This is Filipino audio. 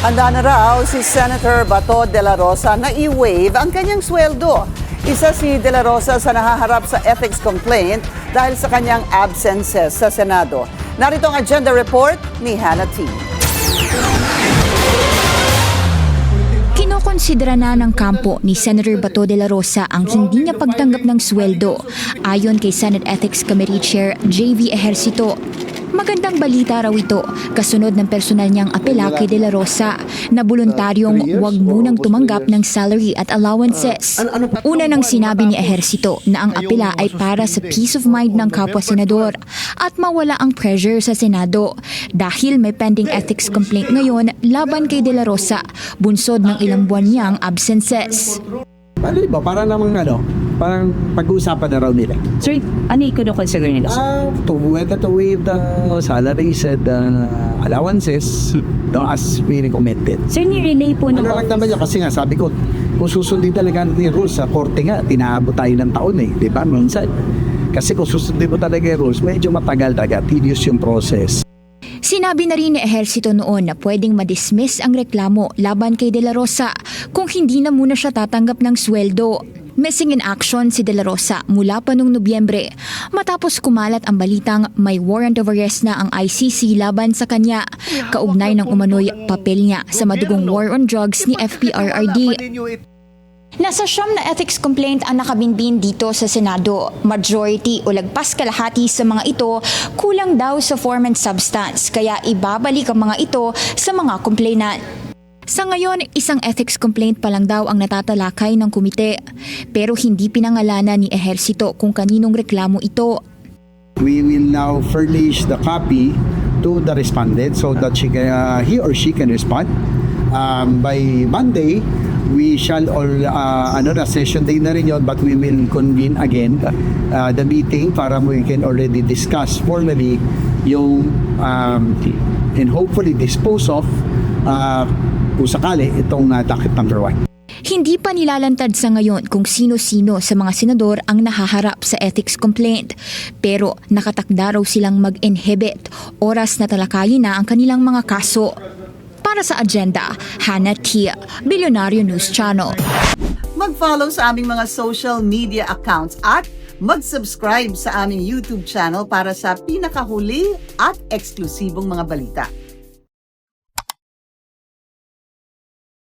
Handa na raw si Senator Bato de la Rosa na i-waive ang kanyang sweldo. Isa si de la Rosa sa nahaharap sa ethics complaint dahil sa kanyang absences sa Senado. Narito ang agenda report ni Hannah T. Kinokonsidera na ng kampo ni Senator Bato de la Rosa ang hindi niya pagtanggap ng sweldo, ayon kay Senate Ethics Committee Chair J.V. Ejercito. Magandang balita raw ito, kasunod ng personal niyang apela kay de la Rosa na voluntaryong huwag munang tumanggap ng salary at allowances. Una nang sinabi ni Ejercito na ang apela ay para sa peace of mind ng kapwa-senador at mawala ang pressure sa Senado dahil may pending ethics complaint ngayon laban kay de la Rosa, bunsod ng ilang buwan niyang absences. Ba? Para namang parang pag-uusapan na raw nila. Sir, ano yung consider nila? Whether to waive the salaries and allowances as we recommended. Sir, ni-relay po ng Ano lang naman yun, kasi nga sabi ko, kung susundin talaga natin yung rules sa korte nga, tinaabot tayo ng taon di ba? Minsan. Kasi kung susundin mo talaga yung rules, medyo matagal talaga, tedious yung process. Sinabi na rin ni Ejercito noon na pwedeng madismiss ang reklamo laban kay de la Rosa kung hindi na muna siya tatanggap ng sweldo. Missing in action si de la Rosa mula pa noong Nobyembre matapos kumalat ang balitang may warrant of arrest na ang ICC laban sa kanya kaugnay ng umano'y papel niya sa madugong war on drugs ni FPRRD. Nasa siyam na ethics complaint ang nakabinbin dito sa Senado. Majority o lagpas kalahati sa mga ito kulang daw sa form and substance, kaya ibabalik ang mga ito sa mga complainant. Sa ngayon, isang ethics complaint pa lang daw ang natatalakay ng komite, pero hindi pinangalanan ni Ejercito kung kaninong reklamo ito. We will now furnish the copy to the respondent so that he or she can respond. By Monday, we shall another session day na rin yun, but we will convene again the meeting para we can already discuss formally yung and hopefully dispose of kung sakali itong docket number 1. Hindi pa nilalantad sa ngayon kung sino-sino sa mga senador ang nahaharap sa ethics complaint. Pero nakatakda raw silang mag-inhibit oras na talakayin na ang kanilang mga kaso. Para sa agenda, Hannah T. Billionario News Channel. Mag-follow sa aming mga social media accounts at mag-subscribe sa aming YouTube channel para sa pinakahuli at eksklusibong mga balita.